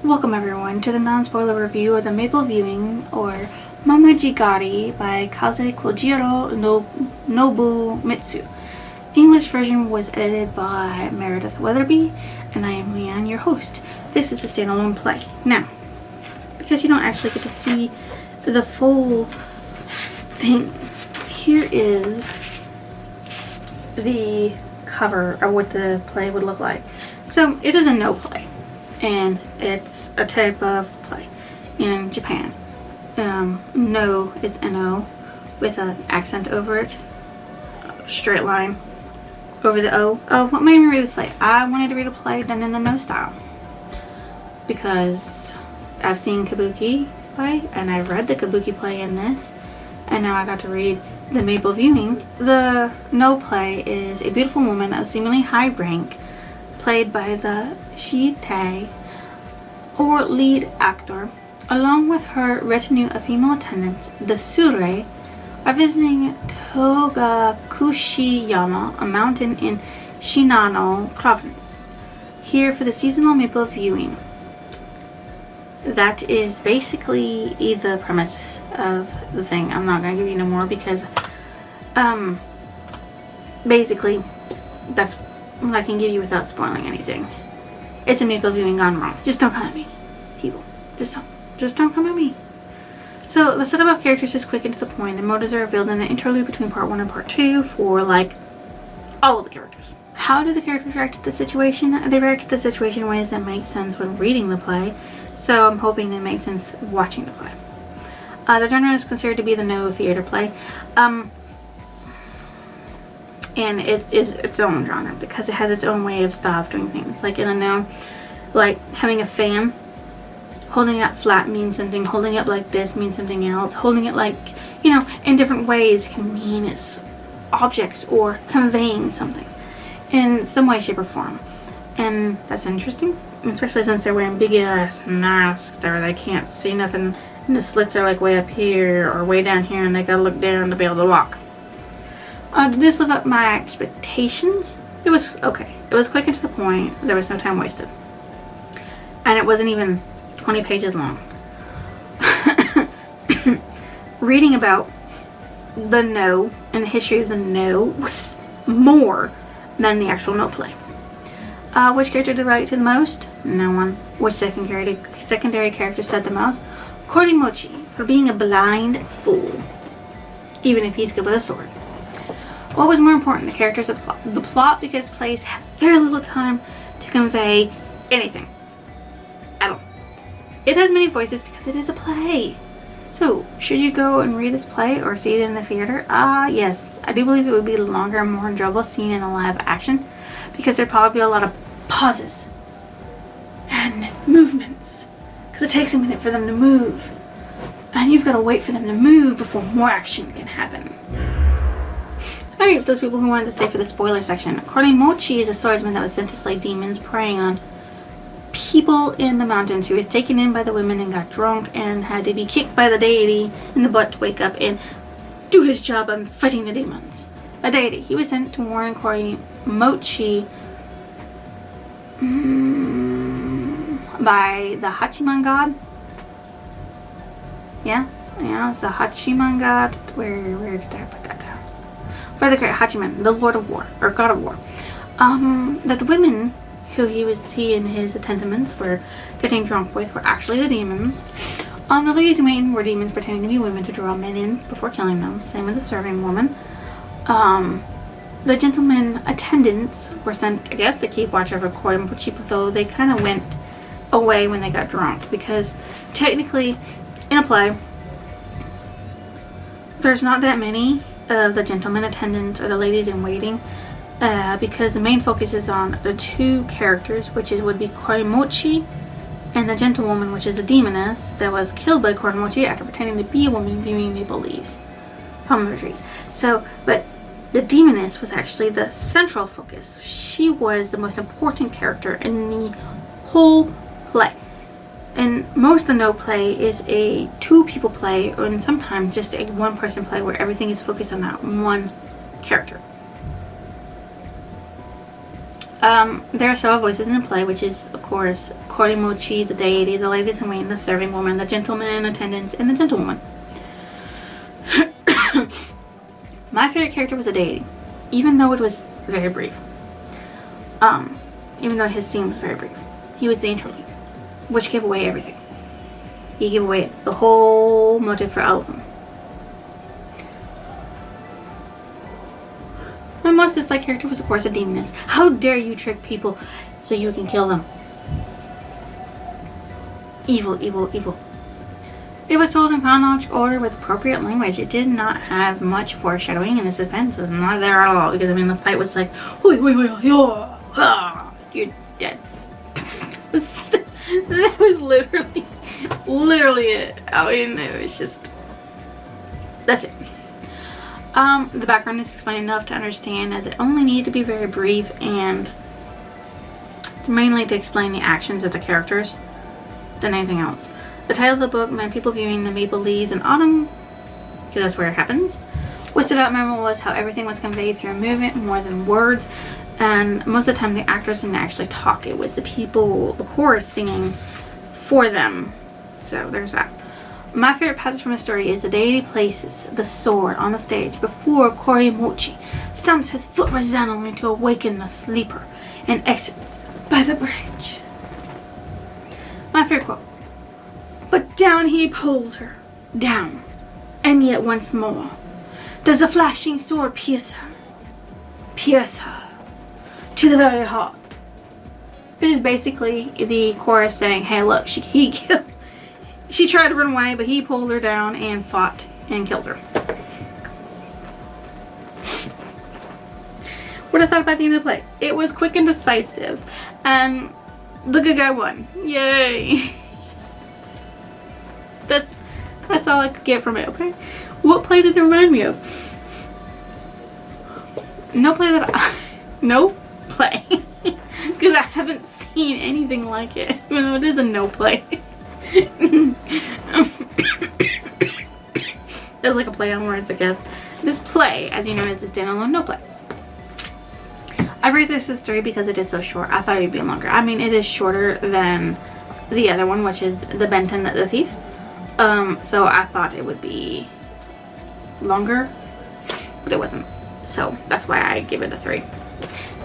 Welcome everyone to the non-spoiler review of the Maple Viewing, or Momijigari, by Kaze Kojiro Nobumitsu. English version was edited by Meredith Weatherby, and I am Leanne, your host. This is a standalone play. Now, because you don't actually get to see the full thing, here is the cover of what the play would look like. So, it is a no play. And it's a type of play in Japan. No is N-O with an accent over it. Straight line over the O. What made me read this play? I wanted to read a play done in the no style. Because I've seen kabuki play, and I've read the kabuki play in this. And now I got to read the Maple Viewing. The no play is a beautiful woman of seemingly high rank, played by the Shite, or lead actor, along with her retinue of female attendants, the Sure, are visiting Togakushiyama, a mountain in Shinano Province, here for the seasonal Maple Viewing. That is basically the premise of the thing. I'm not going to give you no more because, basically, that's what I can give you without spoiling anything. It's a Maple Viewing gone wrong. Just don't come at me, people. Just don't come at me. So the setup of characters is quick and to the point. The motives are revealed in the interlude between part 1 and part 2 for like all of the characters. How do the characters react to the situation? They react to the situation in ways that make sense when reading the play. So I'm hoping it makes sense watching the play. The genre is considered to be the no theater play. And it is its own genre because it has its own way of style of doing things. Like in a no, like having a fan, holding it up flat means something, holding it up like this means something else, holding it like, you know, in different ways can mean it's objects or conveying something in some way, shape, or form. And that's interesting, especially since they're wearing big ass masks or they can't see nothing and the slits are like way up here or way down here and they gotta look down to be able to walk. Did this live up to my expectations? It was okay. It was quick and to the point. There was no time wasted. And it wasn't even 20 pages long. Reading about the no and the history of the no was more than the actual no play. Which character did I relate to the most? No one. Which secondary character said the most? Korimochi, for being a blind fool. Even if he's good with a sword. What was more important, the characters or the plot? The plot, because plays have very little time to convey anything at all. It has many voices because it is a play. So, should you go and read this play or see it in the theater? Yes. I do believe it would be longer and more enjoyable seen in a live action because there'd probably be a lot of pauses and movements because it takes a minute for them to move. And you've got to wait for them to move before more action can happen. Alright, for those people who wanted to stay for the spoiler section, Korimochi is a swordsman that was sent to slay demons preying on people in the mountains. He was taken in by the women and got drunk and had to be kicked by the deity in the butt to wake up and do his job on fighting the demons. A deity. He was sent to warn Korimochi by the Hachiman god. Yeah, it's the Hachiman god. Where did I put that down? By the great Hachiman, the Lord of War, or God of War, that the women who he and his attendants were getting drunk with were actually the demons. The ladies in waiting were demons pretending to be women to draw men in before killing them. Same with the serving woman. The gentlemen attendants were sent, I guess, to keep watch over Korimochi, though they kind of went away when they got drunk because technically, in a play, there's not that many of the gentlemen attendants or the ladies in waiting because the main focus is on the two characters, which would be Korimochi and the gentlewoman, which is a demoness that was killed by Korimochi after pretending to be a woman viewing maple leaves from the trees. So, but the demoness was actually the central focus. She was the most important character in the whole play. And most of the no play is a two-people play, and sometimes just a one-person play where everything is focused on that one character. There are several voices in the play, which is, of course, Korimochi, the deity, the ladies in waiting, the serving woman, the gentleman attendants, and the gentlewoman. My favorite character was a deity, even though it was very brief. Even though his scene was very brief. He was the interlude, which gave away everything. He gave away the whole motive for all of them. My most disliked character was, of course, a demoness. How dare you trick people so you can kill them? Evil, evil, evil. It was told in chronological order with appropriate language. It did not have much foreshadowing, and the suspense was not there at all. Because, I mean, the fight was like, wait, you're dead. That was literally it. I mean, it was just, that's it. The background is explained enough to understand, as it only needed to be very brief and mainly to explain the actions of the characters than anything else. The title of the book meant people viewing the maple leaves in autumn, because that's where it happens. What stood out memorable was how everything was conveyed through movement more than words, and most of the time the actors didn't actually talk. It was the people, the chorus, singing for them. So there's that. My favorite passage from the story is the deity places the sword on the stage before Korimochi stamps his foot resoundingly to awaken the sleeper and exits by the bridge. My favorite quote. But down he pulls her, down, and yet once more does the flashing sword pierce her to the very heart. Which is basically the chorus saying, hey look, she tried to run away, but he pulled her down and fought and killed her. What I thought about the end of the play. It was quick and decisive, and the good guy won. Yay! That's all I could get from it, okay? What play did it remind me of? No play. Because I haven't seen anything like it. Even though it is a no play. It was like a play on words, I guess. This play, as you know, is a standalone no play. I rate this as 3 because it is so short. I thought it would be longer. I mean, it is shorter than the other one, which is the Benton the Thief. So I thought it would be longer, but it wasn't. So that's why I give it a 3.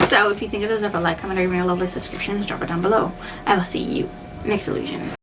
So if you think it deserves a like, comment, or even a lovely subscription, drop it down below. I will see you next illusion.